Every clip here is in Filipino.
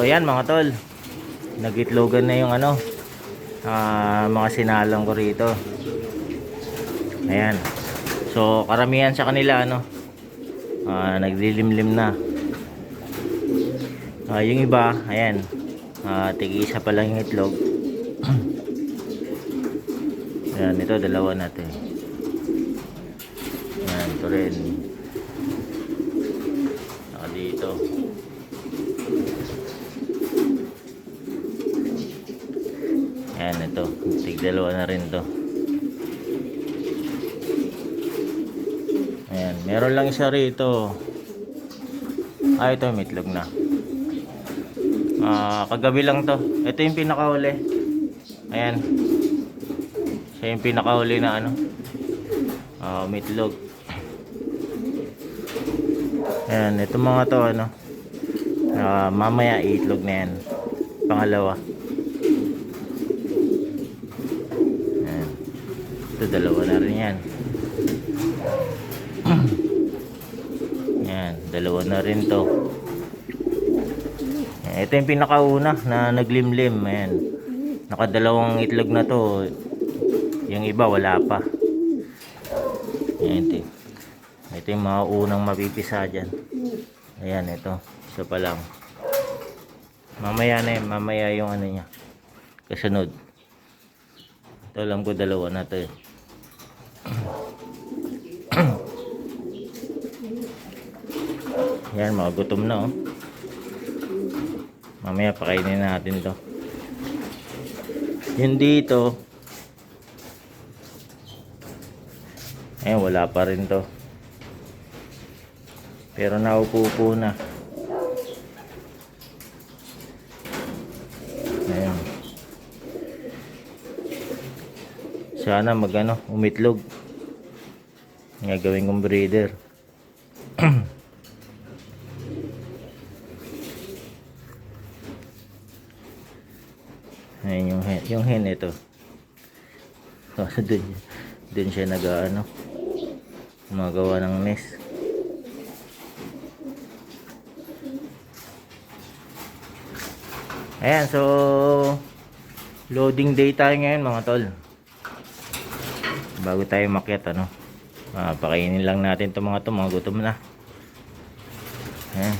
ayan mga tol, nagitlogan na yung ano, mga sinalang ko rito. Ayan. So karamihan sa kanila ano, naglilimlim na. Yung iba, ayan, tig-isa pa lang yung itlog. Ayan, ito dalawa natin. Ayan, ito rin. Saka dito. Ayan, ito. Tig-dalawa na rin to. Ayan, meron lang isa rito. Ito may itlog na. Kagabi lang to. Ito yung pinakahuli. Ayan. Siya yung pinakahuli na ano, may itlog. Ayan, ito mga to ano, mamaya itlog na yan. Pangalawa. Ayan. Ito dalawa na rin yan. Ayan, dalawa na rin to. Ayan, ito yung pinakauna na naglimlim. Ayan, nakadalawang itlog na to. Yung iba wala pa. Ayan, ito yung mga unang mapipisa dyan. Ayan, ito isa pa lang. Mamaya na yun, mamaya yung ano nya kasunod. Ito alam ko dalawa na to. Yan, mga gutom na oh. Mamaya pakainin natin to. Yun dito, ayan, wala pa rin to. Pero naupo na. Ayan. Sana magano, umitlog. Gagawin kong breeder. Ayan yung hen ito. Dun siya nag-ano, gumagawa ng nest. Ayan, so loading day tayo ngayon mga tol. Bago tayo makyat ano, pakainin lang natin itong mga gutom na. Ayan.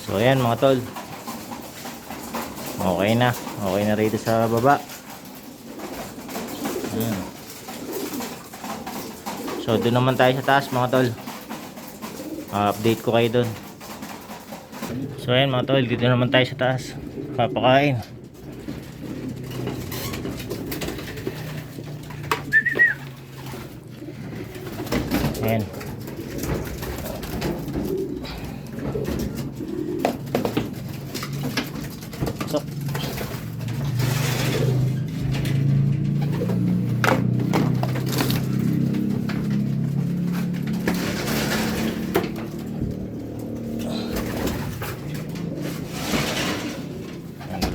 So ayan mga tol. Okay na. Okay na rito sa baba. Ayan. So doon naman tayo sa taas mga tol. Update ko kayo doon. So ayan mga tol, dito naman tayo sa taas. Papakain. Ayan. So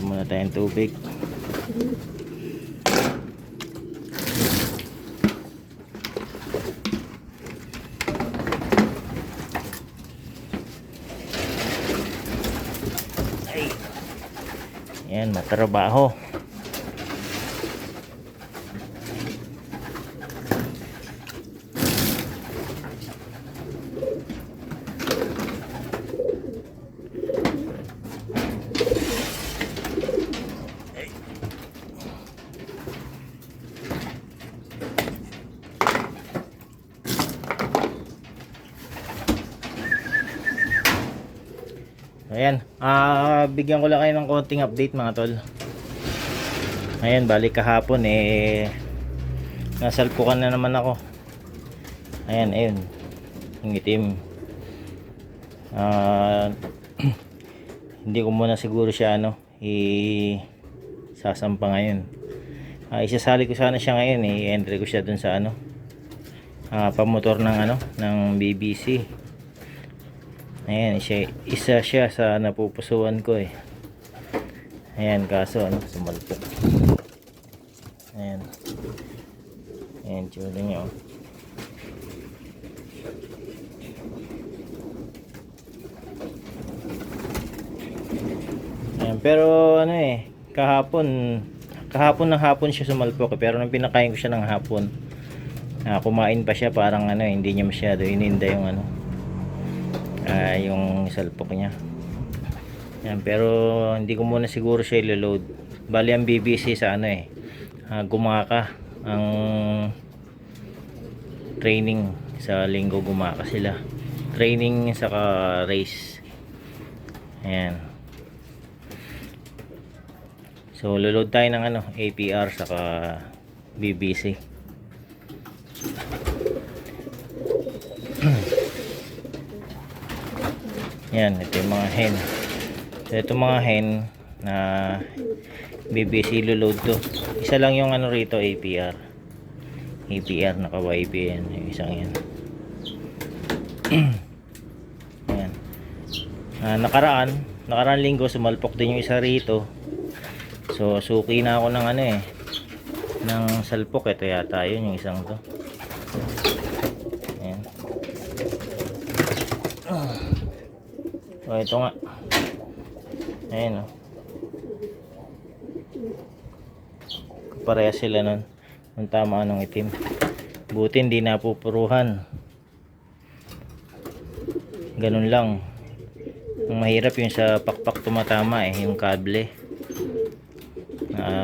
Meron muna tayong tubig. Ay. Ayan, matrabaho. Ayan, bigyan ko lang kayo ng konting update mga tol. Ayan, balik kahapon nasalpukan na naman ako. Ayan, ayun. Yung itim. Hindi ko muna siguro siya sasampa ngayon. Isasali ko sana siya ngayon, i-entry ko siya dun sa pamotor ng BBC. Ayan, isa siya sa napupusuan ko Ayan, kaso sumalpok. Ayan. Ayan, tsura niya Ayan, pero kahapon ng hapon siya sumalpok pero nung pinakain ko siya ng hapon, kumain pa siya, parang hindi niya masyado ininda yung yung salpok niya. Yan, pero hindi ko muna siguro siya i-load. Bali ang BBC sa gumaka ang training sa linggo, gumaka sila. Training saka race. Ayan. So load tayo ng APR saka BBC. Yan, ito yung mga hen. So, ito mga hen na BBC load to. Isa lang yung rito, APR. APR naka YPN, yung isang yan. Ayan. Nakaraan linggo sumalpok din yung isa rito. So suki na ako ng ng salpok. Ito yata yun, yung isang to. Ayan. So ito nga. Ayan Pareha sila nun. Ang tama ng itim. Buti hindi napupuruhan. Ganun lang. Ang mahirap yung sa pakpak tumatama yung kable.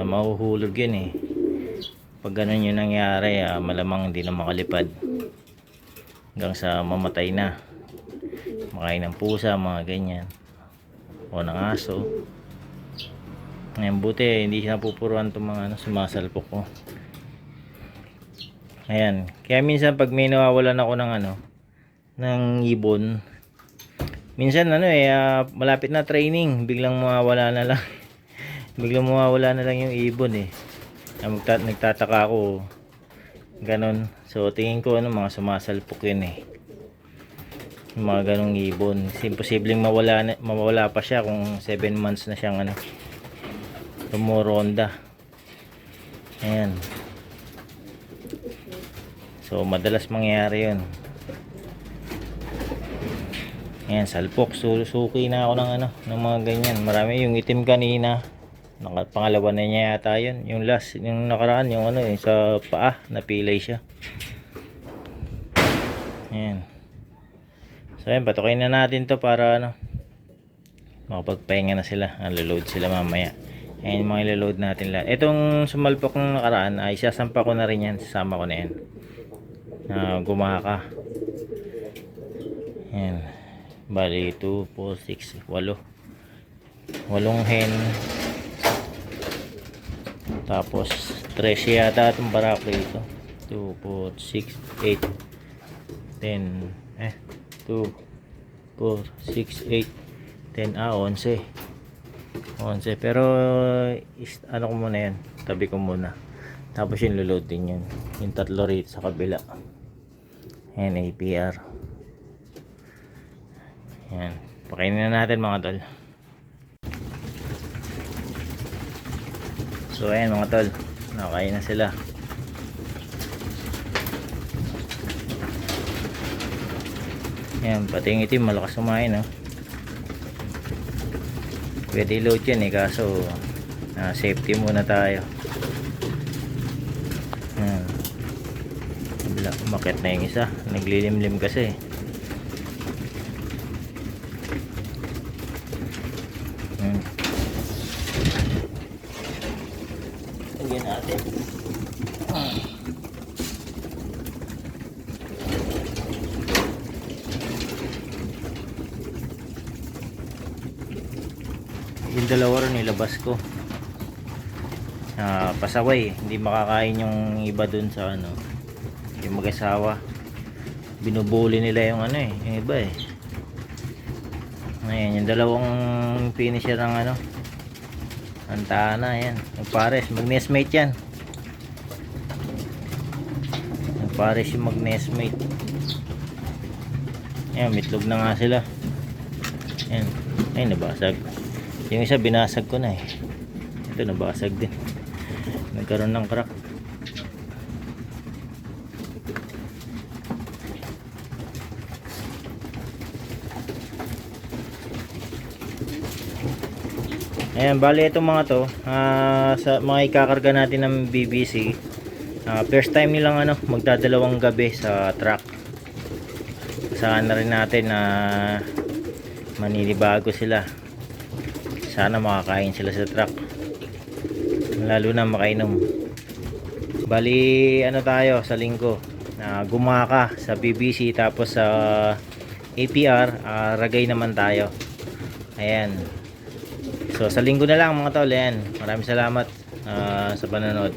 Mahuhulog yun Pag ganun yung nangyari, malamang hindi na makalipad. Hanggang sa mamatay na. Makain ng pusa, mga ganyan. O ng aso. Ngayon, buti hindi siya napupuruan itong mga sumasalpok ko. Ayan. Kaya minsan pag may nawawalan ako ng ibon, minsan malapit na training, biglang mawawala na lang. Biglang mawawala na lang yung ibon nagtataka ako. Ganon. So tingin ko mga sumasalpok yun yung mga ganong ibon. Imposibleng mawala pa siya kung 7 months na siyang tumuronda. Ayan. So madalas mangyari yun. Ayan, salpok. Suki na ako ng mga ganyan. Marami yung itim kanina. Pangalawa na niya yata yun. Yung last, yung nakaraan, yung sa paa, napilay siya. Ayan. So ayan, patukain na natin to para makapagpahinga na sila. Load sila mamaya. Ayan yung mga ilo-load natin lahat. Itong sumalpok ng nakaraan ay sasampa ko na rin yan. Sasama ko na yan. Gumaka. Ayan. Bali 2, 4, 6, 8. 8 hen. Tapos 13 yata itong barako ito. 2, 4, 6, 8, 10. 2, 4, 6, 8, 10. 11. 11. Pero ano ko muna yan. Tabi ko muna. Tapos yung load din yun. Yung tatlo rito sa kabila. Ayan, APR. Ayan. Pakainin na natin mga tol. So ayan mga tol. Nakakain na sila. Ayan, pati yung itim malakas kumain, no? Pwede load yan kaso safety muna tayo. Ayan. Umakit na yung isa, naglilimlim kasi. Ayan. Lagyan natin. Yung dalawa rin nilabas ko. Pasaway, hindi makakain yung iba dun sa ano, yung mag-asawa. Binubuli nila yung ano yung iba Ayan, yung dalawang finisher ng ano, Antana, ayan. Nagpares, mag-nestmate yan. Nagpares yung mag-nestmate. Ayan, mitlog na nga sila. Ayan, ay nabasag. Yung isa binasag ko na ito nabasag din, nagkaroon ng crack. Ayan, bali itong mga to sa mga ikakarga natin ng BBC, first time nilang ano, magdadalawang gabi sa truck. Saan na rin natin na maninibago sila. Sana makakain sila sa truck, lalo na makainom. Bali ano tayo sa linggo, gumaka sa BBC, tapos sa APR ragay naman tayo. Ayan, so sa linggo na lang mga tol. Ayan, maraming salamat sa panonood.